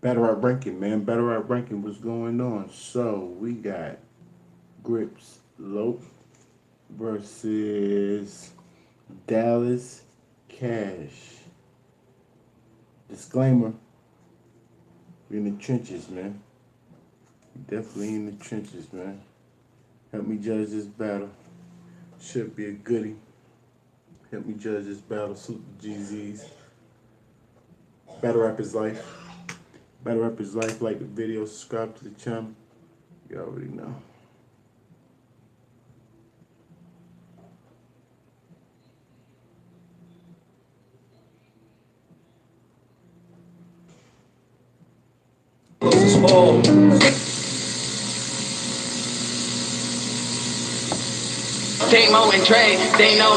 Battle Rap Ranking, man. Battle Rap Ranking, what's going on? So, we got Grips Lope versus Dallas Cash. Disclaimer, we're in the trenches, man. Definitely in the trenches, man. Help me judge this battle. Should be a goodie. Help me judge this battle. Salute the GZs. Battle Rap is life. Battle Rap is life. Like the video, subscribe to the channel. You already know. J-Mo and Dre, they know.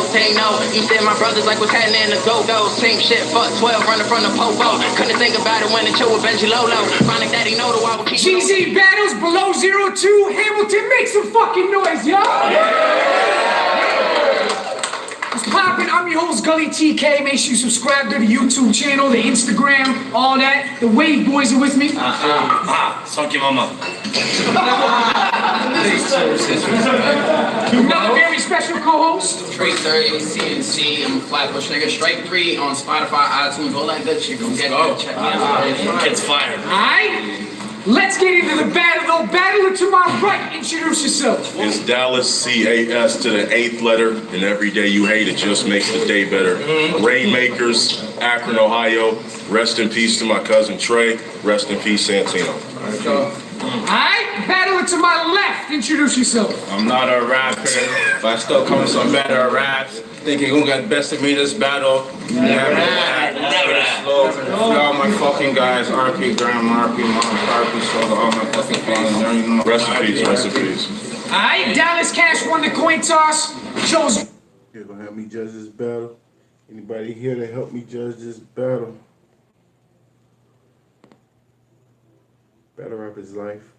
You said my brothers like what's happening in the go-go. Same shit, fuck 12, running from the popo. Couldn't think about it when the chill with Benji Lolo. Chronic daddy know the why we keep GZ battles below 02. Hamilton, make some fucking noise, y'all! What's poppin'? I'm your host, Gully TK. Make sure you subscribe to the YouTube channel, the Instagram, all that. The Wave Boys are with me. Sonky mama. You got a very special co-host. Straight 30, CNC, I'm a Flatbush nigga. Straight 3 on Spotify, iTunes, all that good shit. Go get it. Check me out. It's fire. Alright? Let's get into the battle, though. Battler to my right, introduce yourself. It's Dallas, CAS to the 8th letter, and every day you hate it just makes the day better. Rainmakers, Akron, Ohio. Rest in peace to my cousin Trey. Rest in peace, Santino. Alright, battler to my left, introduce yourself. I'm not a rapper, but I still come with some better raps. Thinking who got best of me this battle. Never all my fucking guys, RP Grandma, RP Mom, RP Soda, all my fucking fans. Rest in peace, rest in peace. Alright, Dallas Cash won the coin toss. Chose. You're gonna help me judge this battle? Anybody here to help me judge this battle? Battle Rap is life.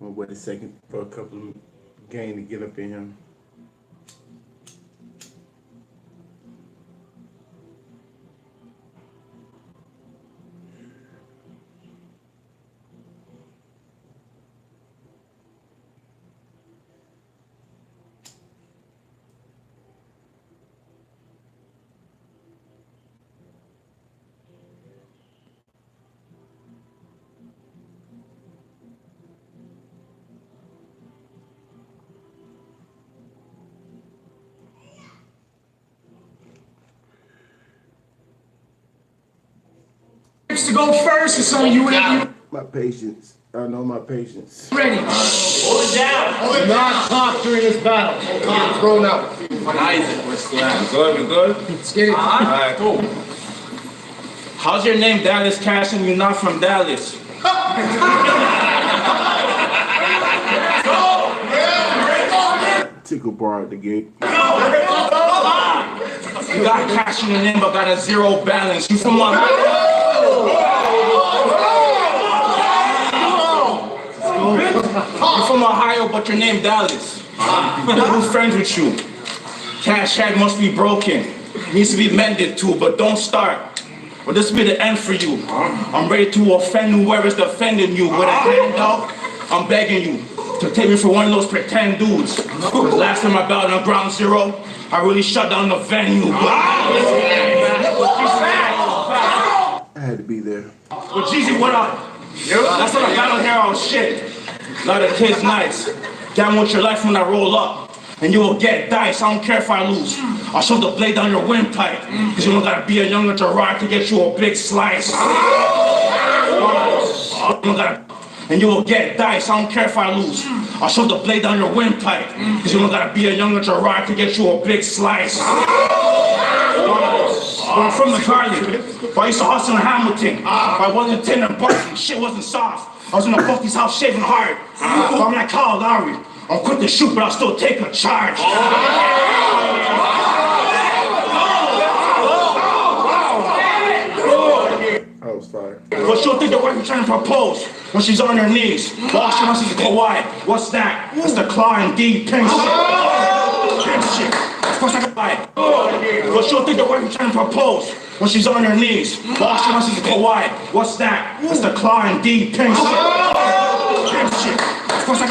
I'm gonna wait a second for a couple of game to get up in here. To go first, it's on you and you. My patience. I know my patience. Ready. Hold it down. Not talk during this battle. Get thrown out. Good, we good? Let's get it. Alright, cool. How's your name, Dallas Cash, and you're not from Dallas? Tickle bar at the gate. You got cash in your name, but got a zero balance. You from Ohio? You're from Ohio, but your name Dallas. Who's friends with you? Cash head must be broken. Needs to be mended too, but don't start. But this will be the end for you. I'm ready to offend whoever's defending you. With a handout, I'm begging you to take me for one of those pretend dudes. The last time I battled on Ground Zero, I really shut down the venue. I had to be there. But Jeezy, what up? That's not a battle here on shit. A lot of kids nice. Gamble with your life when I roll up. And you will get dice, I don't care if I lose. I'll shove the blade down your windpipe. Cause you don't gotta be a younger Gerard to get you a big slice. And you will get dice, I don't care if I lose. I'll shove the blade down your windpipe. Cause you don't gotta be a younger Gerard to get you a big slice. I'm from the Garden, but I used to hustle in Hamilton. But I wasn't tin and barking, shit wasn't soft. I was in a Bucky's house shaving hard. So I'm like Kyle Lowry. I'm quick to shoot, but I'll still take a charge. I was fired. But she'll think the wife is trying to propose when she's on her knees. But all she wants is Kawhi. What's that? It's the claw and D pink shit. Pink shit. course I got lie. But she'll think the way you're trying to propose when she's on her knees. All she wants is to go wide. What's that? It's the claw and D pimp shit. Pimp shit. Of course I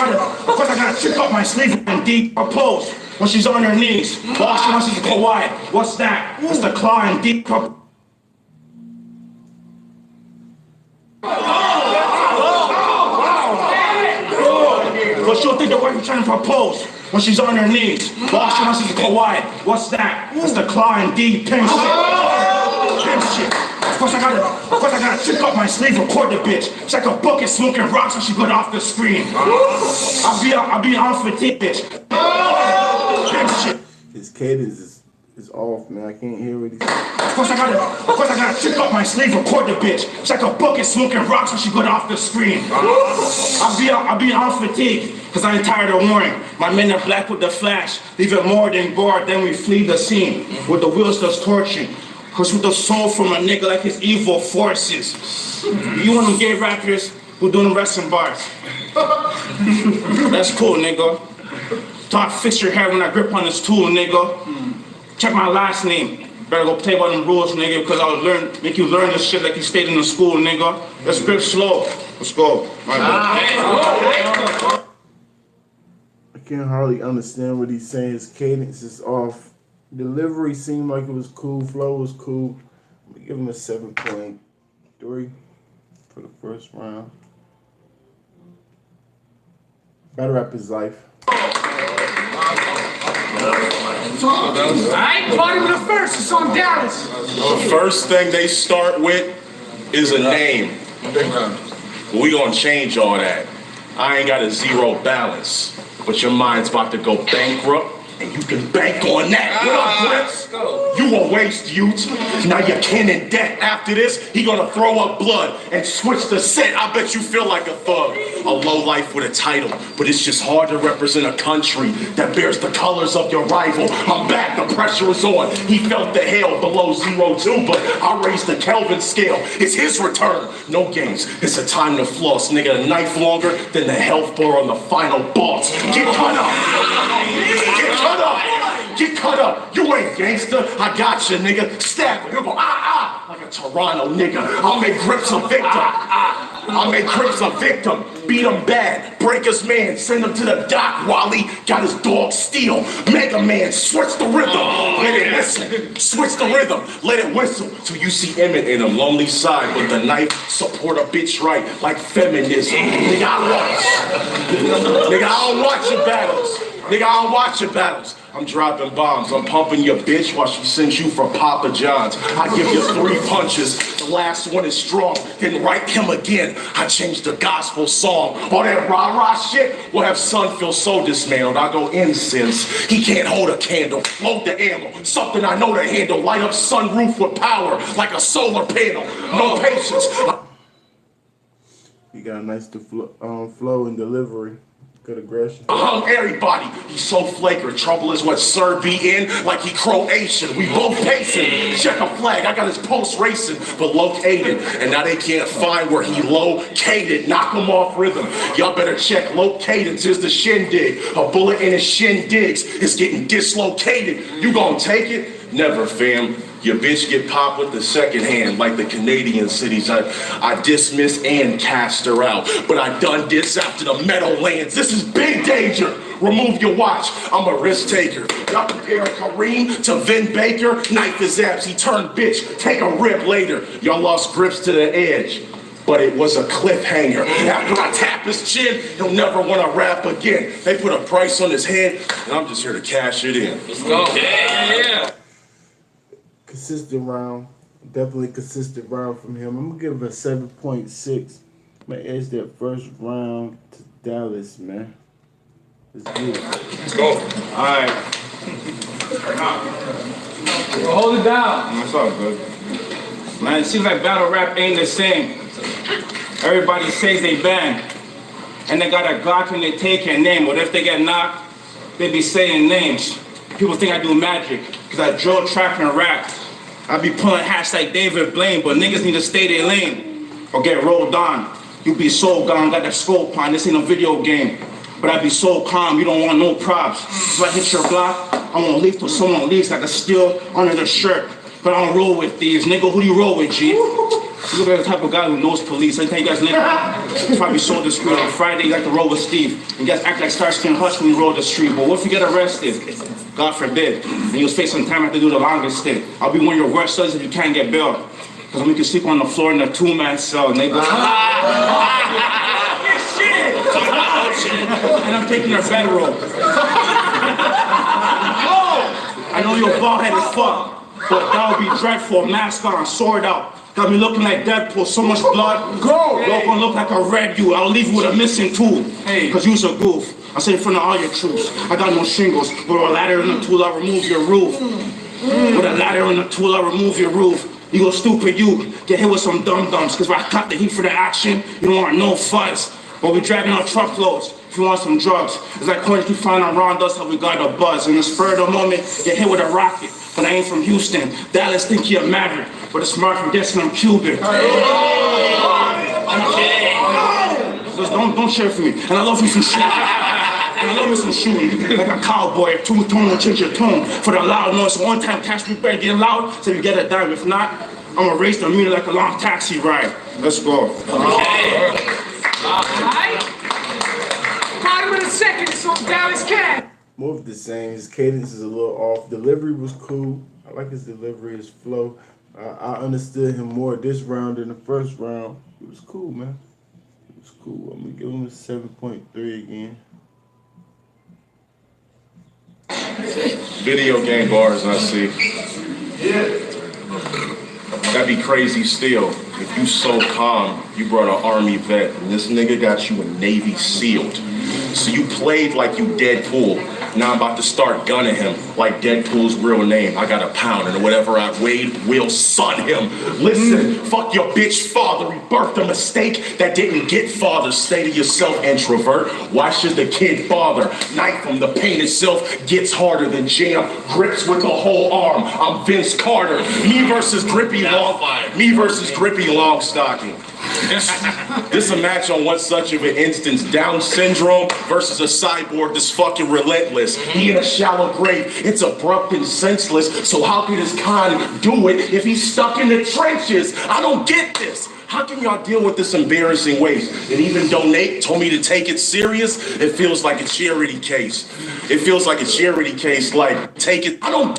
gotta trick up my sleeve and D propose when she's on her knees. All she wants is to go wide. What's that? It's the claw and D propose. But she'll think the way you're trying to propose when she's on her knees. All she wants is to go wide. What's that? It's the claw and D pimp shit. Pimp shit. Of course I gotta trick up my sleeve, record the bitch. Check a bucket smoking rocks when she got off the screen. I'll be on for this bitch. Pimp shit. His cadence is off, man. I can't hear what he's saying. Of course I gotta trick up my sleeve, record the bitch. Check a bucket smoking rocks when she got off the screen. I'll be on fatigue, cause I ain't tired of warring. My men are black with the flash, leaving more than bored, then we flee the scene. With the wheels that's torching. Cause with the soul from a nigga like his evil forces. You want them gay rappers who doing wrestling bars. That's cool, nigga. Don't fix your hair when I grip on this tool, nigga. Check my last name. Better go play by them rules, nigga, because I'll make you learn this shit like you stayed in the school, nigga. Let's grip slow. Let's go. I can't hardly understand what he's saying. His cadence is off. Delivery seemed like it was cool. Flow was cool. I'm gonna give him a 7.3 for the first round. Battle rap is life. Alright, party with the first. It's on Dallas. The first thing they start with is a name. We gonna change all that. I ain't got a zero balance, but your mind's about to go bankrupt. And you can bank on that. What up, Grips? You a waste, youth. Now you're kin in debt. After this, he gonna throw up blood and switch the set. I bet you feel like a thug. A low life with a title, but it's just hard to represent a country that bears the colors of your rival. I'm back, the pressure is on. He felt the hell below 0-2, but I raised the Kelvin scale. It's his return. No games. It's a time to floss, nigga. A knife longer than the health bar on the final boss. Get cut up. Get cut up! Get cut up! You ain't gangster! I got you, nigga! Stab him! He'll go like a Toronto nigga! I'll make Grips a victim! Beat him bad! Break his man! Send him to the dock! Wally got his dog Steel! Mega Man! Switch the rhythm! Let it whistle! Switch the rhythm! Let it whistle! Till you see Emmett in a lonely side with the knife support a bitch right like feminism! Nigga, I don't watch your battles! Nigga, I don't watch your battles. I'm dropping bombs. I'm pumping your bitch while she sends you for Papa John's. I give you 3 punches. The last one is strong. Then write him again. I change the gospel song. All that rah-rah shit will have son feel so dismantled. I go incense. He can't hold a candle. Load the ammo. Something I know to handle. Light up sunroof with power like a solar panel. No patience. He got a nice flow and delivery. Good aggression. Everybody, he's so flagrant. Trouble is what Sir be in, like he Croatian. We both pacing. Check a flag. I got his pulse racing, but located. And now they can't find where he located. Knock him off rhythm. Y'all better check located's. Here's the shindig. A bullet in his shin digs. It's getting dislocated. You gonna take it? Never, fam. Your bitch get popped with the second hand like the Canadian cities. I dismiss and cast her out. But I done this after the Meadowlands. This is big danger. Remove your watch. I'm a risk taker. Y'all compare Kareem to Vin Baker. Knife his abs. He turned bitch. Take a rip later. Y'all lost grips to the edge. But it was a cliffhanger. After I tap his chin, he'll never want to rap again. They put a price on his head, and I'm just here to cash it in. Let's go. Yeah. Consistent round. Definitely consistent round from him. I'm going to give it a 7.6. I'm going to edge that first round to Dallas, man. Let's do it. Let's go. All right. Hold it down. That's all good. Man, it seems like battle rap ain't the same. Everybody says they bang. And they got a Glock and they take your name. What if they get knocked? They be saying names. People think I do magic, because I drill, trap, and rap. I be pulling hats like David Blaine, but niggas need to stay their lane or get rolled on. You be so gone, got that scope on, this ain't a video game. but I be so calm, you don't want no props. If I hit your block, I won't leave till someone leaves like a steal under their shirt. But I don't roll with thieves, nigga. Who do you roll with, G? You look like the type of guy who knows police. I tell you guys later. You probably so discreet. On Friday, you like to roll with Steve. You guys act like Starsky and Hutch when you roll the street. But what if you get arrested? God forbid. And you'll face some time I have to do the longest stint. I'll be one of your worst studies if you can't get bail. Because I'll make you sleep on the floor in a two-man cell, nigga. And I'm taking her bedroll. I know you're bald-headed as fuck. But that would be dreadful, mask on, sword out. Got me looking like Deadpool, so much blood. Go! You're gonna look like a red you. I'll leave you with a missing tooth. Hey. Cause you's a goof. I say in front of all your troops. I got no shingles. With a ladder and a tool, I'll remove your roof. With a ladder and a tool, I'll remove your roof. You go stupid, you. Get hit with some dum-dums. Cause when I cut the heat for the action, you don't want no fuzz. But we dragging our truckloads. If you want some drugs, it's like corners keep flying around us, how we got a buzz. In the spur of the moment, get hit with a rocket. But I ain't from Houston. Dallas think he a maverick, but it's smart from guessing I'm Cuban. Just don't share for me. And I love me some shit. And I love me some shooting. Like a cowboy, two-tone will change your tone. For the loud noise, one time cash me better get loud, so you get a dime. If not, I'ma race the meter like a long taxi ride. Let's go. Alright. Bottom of the second, so Dallas Cat. Move the same. His cadence is a little off. Delivery was cool. I like his delivery, his flow. I understood him more this round than the first round. It was cool, man. It was cool. I'm gonna give him a 7.3 again. Video game bars, I see. That'd be crazy still. If you so calm, you brought an Army vet, and this nigga got you a Navy SEALed. So you played like you Deadpool. Now I'm about to start gunning him like Deadpool's real name. I got a pound, and whatever I weighed will son him. Listen, fuck your bitch father. He birthed a mistake that didn't get father. Stay to yourself, introvert. Why should the kid bother? Knife from the pain itself gets harder than jam. Grips with the whole arm. I'm Vince Carter. Me versus Grippy Longstocking. This a match on one such of an instance. Down syndrome versus a cyborg that's fucking relentless. He in a shallow grave. It's abrupt and senseless. So how could his con do it if he's stuck in the trenches? I don't get this. How can y'all deal with this embarrassing waste? And even Donate told me to take it serious. It feels like a charity case. It feels like a charity case, like, take it. I don't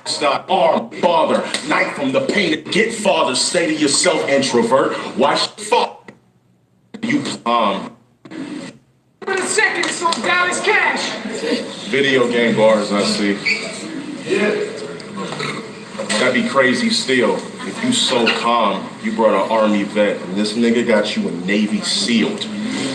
stop, arm, father, knife from the pain. Get father, stay to yourself, introvert. Why fuck you, For the second, so Dallas Cash. Video game bars, I see. That'd be crazy still. If you so calm, you brought an Army vet, and this nigga got you a Navy SEALed.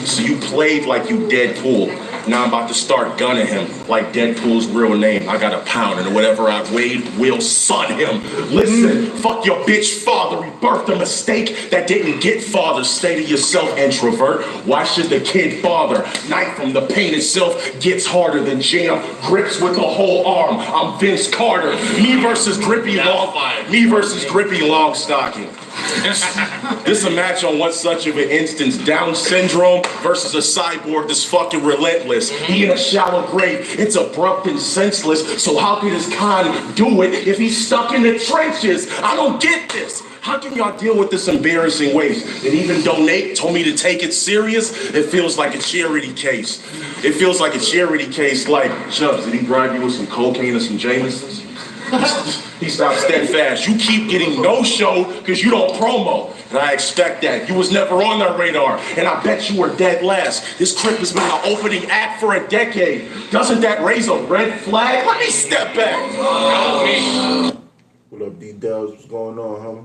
So you played like you Deadpool. Now I'm about to start gunning him like Deadpool's real name. I got a pound, and whatever I weighed will son him. Listen, fuck your bitch father. He birthed a mistake that didn't get father. Stay to yourself, introvert. Why should the kid bother? Knife from the pain itself gets harder than jam. Grips with the whole arm. I'm Vince Carter. Me versus Grippy Longstocking. This a match on one such of an instance. Down syndrome versus a cyborg that's fucking relentless. He in a shallow grave. It's abrupt and senseless. So how could his con do it if he's stuck in the trenches? I don't get this. How can y'all deal with this embarrassing waste? And even Donate told me to take it serious. It feels like a charity case. It feels like a charity case. Like, Chubbs, did he bribe you with some cocaine or some Jamesons? He stopped steadfast. You keep getting no show because you don't promo. And I expect that. You was never on their radar. And I bet you were dead last. This trip has been the opening act for a decade. Doesn't that raise a red flag? Let me step back. What up, D-Dubs? What's going on, homie?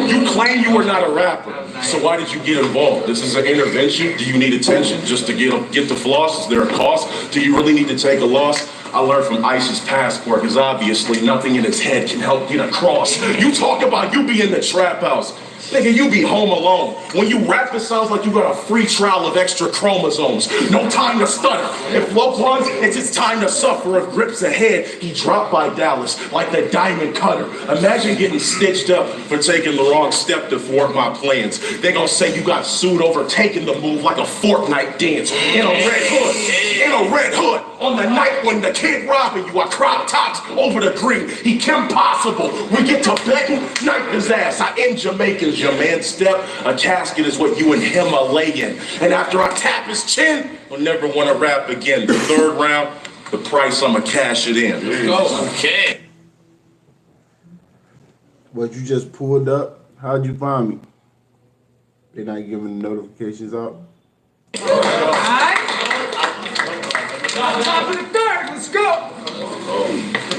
You claim you were not a rapper. So why did you get involved? This is an intervention. Do you need attention just to get the floss? Is there a cost? Do you really need to take a loss? I learned from Ice's passport, because obviously nothing in his head can help get across. You talk about you be in the trap house. Nigga, you be home alone. When you rap, it sounds like you got a free trial of extra chromosomes. No time to stutter. If love runs, it's his time to suffer. If grips ahead, he dropped by Dallas like the diamond cutter. Imagine getting stitched up for taking the wrong step to thwart my plans. They gonna say you got sued over taking the move like a Fortnite dance. In a red hood. In a red hood. On the night when the kid robbing you, I crop tops over the green. He Kim Possible. We get to betting, knife his ass. I end Jamaicans. Your man step, a casket is what you and him are laying. And after I tap his chin, we'll never want to rap again. The third round, the price, I'ma cash it in. Let's go. Okay. What you just pulled up? How'd you find me? They not giving the notifications out? Alright? Top of the third, let's go!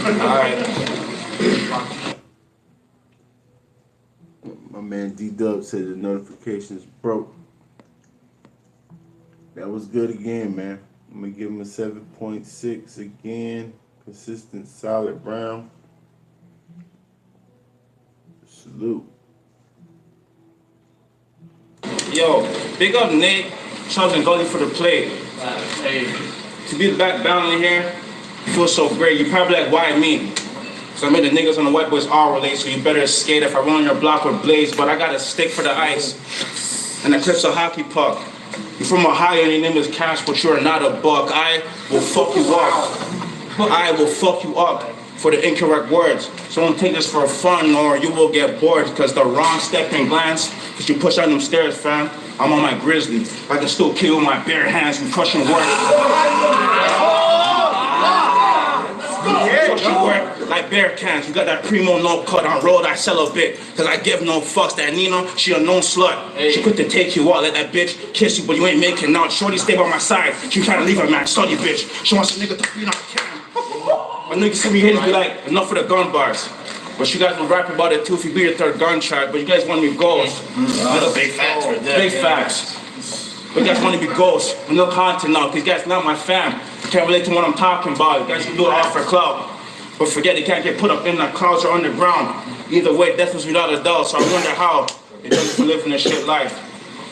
Alright. My man D-Dub said the notifications broke. That was good again, man. I'm gonna give him a 7.6 again. Consistent, solid round. Salute. Yo, big up Nate, Chubbs, and Gully for the play. Hey, to be the back down in here, feels so great. You probably like, why me? So I made the niggas on the white boys all relate, so you better skate if I run on your block with blades, but I got a stick for the ice. And the clip's a hockey puck. You from Ohio and your name is Cash, but you are not a buck. I will fuck you up. I will fuck you up for the incorrect words. So don't take this for fun or you will get bored, because the wrong step and glance, because you push down them stairs, fam. I'm on my grizzly. I can still kill with my bare hands and crushing work. Crushing work like bear cans. You got that primo no cut on road, I sell a bit. Cause I give no fucks. That Nina, she a known slut. She quick to take you out, let that bitch kiss you, but you ain't making out. Shorty stay by my side. She trying to leave her man, study bitch. She wants a nigga to beat on cam. My niggas see me haters be like, enough for the gun bars. But you guys will rap about it too if you beat your third gun track, but you guys want to be ghosts. Big facts right there. Big facts. But you guys want to be ghosts with no content now, because you guys not my fam. You can't relate to what I'm talking about. You guys can do it all for clout. But forget, it can't get put up in the clouds or underground. Either way, death was without a doubt, so I wonder how it does living this shit life.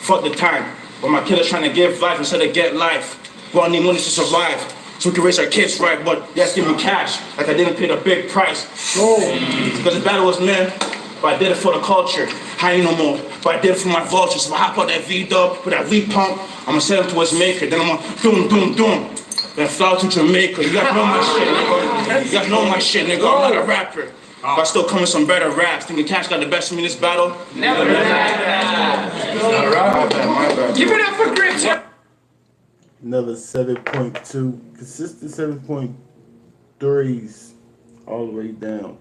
Fuck the time, but my killer's trying to give life instead of get life. We all need money to survive, so we can raise our kids right, but yes, give me cash, like I didn't pay the big price. Because the battle was meant, but I did it for the culture. I ain't no more, but I did it for my vultures. So I hop out that V-dub, with that V-pump, I'ma send him to his maker, then I'ma doom, doom, doom. Then fly to Jamaica. You guys know my shit, nigga. You guys know my shit, nigga. I'm not a rapper. But I still come with some better raps. Thinking Cash got the best of me in this battle? Never had that. Give it up for Grips. Another 7.2. Consistent 7.3s all the way down.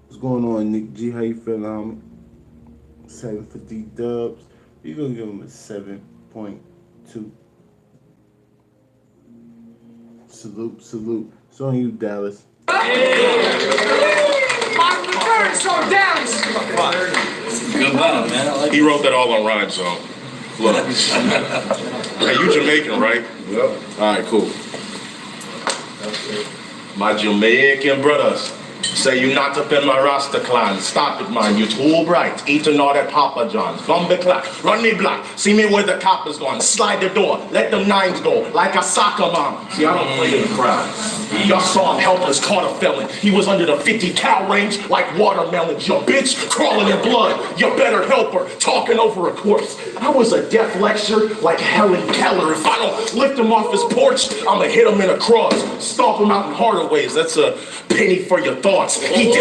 What's going on, Nick G? How you feeling, homie? 750 dubs. You're gonna give him a 7.2. Salute, salute. It's on you, Dallas. Bottom of the third, so Dallas. He wrote that all on Rhyme Zone. Look. Hey, you Jamaican, right? Yep. All right, cool. My Jamaican brothers say you not up in my Rasta clan. Stop it, man. You too bright. Eating all that Papa John's. Bumble clock. Run me black. See me where the coppers gone. Slide the door. Let them nines go. Like a soccer mom. See, I don't play in the crowd. Y'all saw him helpless, caught a felon. He was under the 50 cal range like watermelons. Your bitch crawling in blood. Your better helper talking over a corpse. I was a death lecture like Helen Keller. If I don't lift him off his porch, I'ma hit him in a cross. Stomp him out in harder ways. That's a penny for your thoughts. He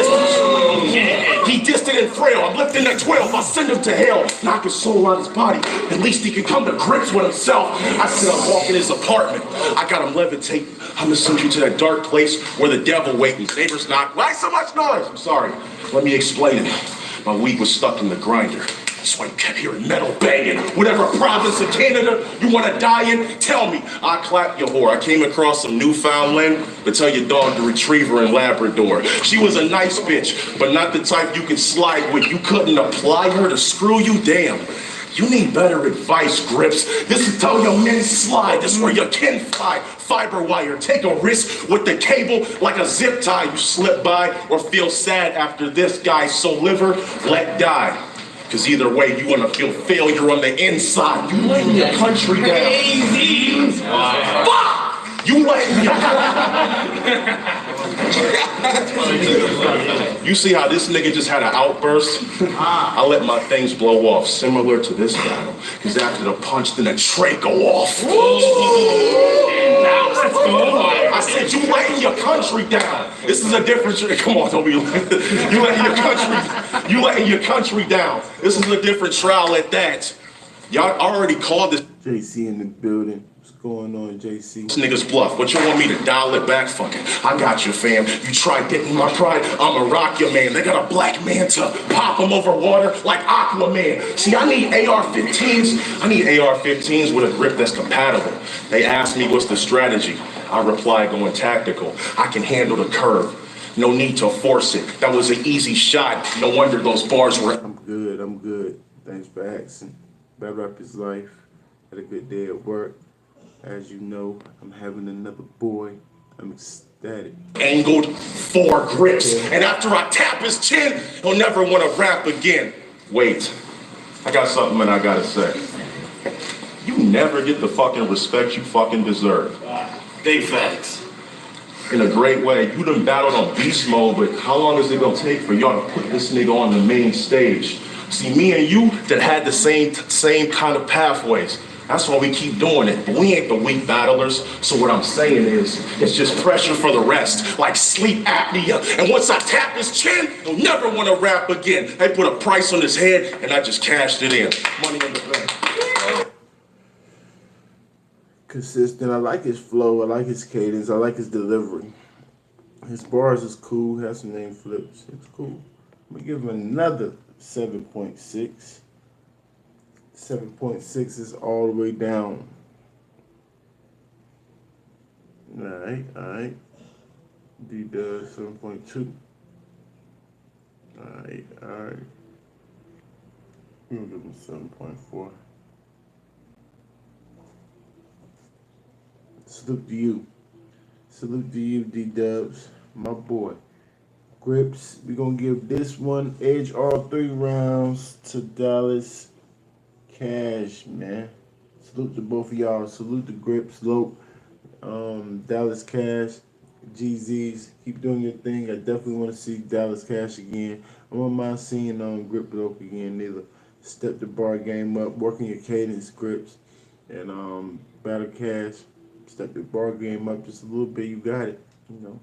distant and frail. I'm lifting at 12. I send him to hell. Knock his soul out his body. At least he can come to grips with himself. I said I'm walking his apartment. I got him levitating. I'm gonna send you to that dark place where the devil waits. Neighbors knock. Why so much noise? I'm sorry. Let me explain it. My weed was stuck in the grinder. That's why you kept hearing metal banging. Whatever province of Canada you want to die in, tell me. I'll clap your whore. I came across some Newfoundland, but tell your dog the retriever in Labrador. She was a nice bitch, but not the type you can slide with. You couldn't apply her to screw you? Damn. You need better advice, Grips. This is how your men slide. This is where your kin fly. Fiber wire. Take a risk with the cable like a zip tie. You slip by or feel sad after this guy. So liver, let die. Because either way, you want to feel failure on the inside. You letting your country down. Fuck! You letting You see how this nigga just had an outburst? I let my things blow off, similar to this battle. Because after the punch, then the tray go off. I said, you letting your country down. This is a different, come on, don't be, you letting your country down. This is a different trial at that. Y'all already called this. JC in the building. What's going on, JC? This nigga's bluff. What you want me to dial it back? Fuck it. I got you, fam. You tried getting my pride. I'ma rock your man. They got a black man to pop him over water like Aquaman. See, I need AR-15s. I need AR-15s with a grip that's compatible. They asked me what's the strategy. I replied going tactical. I can handle the curve. No need to force it. That was an easy shot. No wonder those bars were. I'm good. I'm good. Thanks for asking. Battle Rap is life. Had a good day at work. As you know, I'm having another boy. I'm ecstatic. Angled 4 grips. And after I tap his chin, he'll never want to rap again. Wait. I got something that I gotta say. You never get the fucking respect you fucking deserve. Big facts. In a great way. You done battled on beast mode, but how long is it gonna take for y'all to put this nigga on the main stage? See, me and you that had the same kind of pathways. That's why we keep doing it. But we ain't the weak battlers. So what I'm saying is, it's just pressure for the rest, like sleep apnea. And once I tap his chin, he'll never want to rap again. They put a price on his head, and I just cashed it in. Money in the bank. Consistent. I like his flow. I like his cadence. I like his delivery. His bars is cool. Has some name flips. It's cool. I'm gonna give him another 7.6. 7.6 is all the way down. Alright. D does 7.2. Alright. We'll give him 7.4. Salute to you. Salute to you, D-Dubs. My boy. Grips. We're going to give this one edge all 3 rounds to Dallas Cash, man. Salute to both of y'all. Salute to Grips, Lope, Dallas Cash, GZs. Keep doing your thing. I definitely want to see Dallas Cash again. I don't mind seeing Grip Lope again neither. Step the bar game up, working your cadence, Grips. And Battle Cash, step your bar game up just a little bit. You got it. You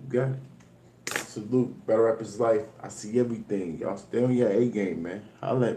got it. Salute. Battle Rap is life. I see everything. Y'all stay on your A game, man. Holla at me.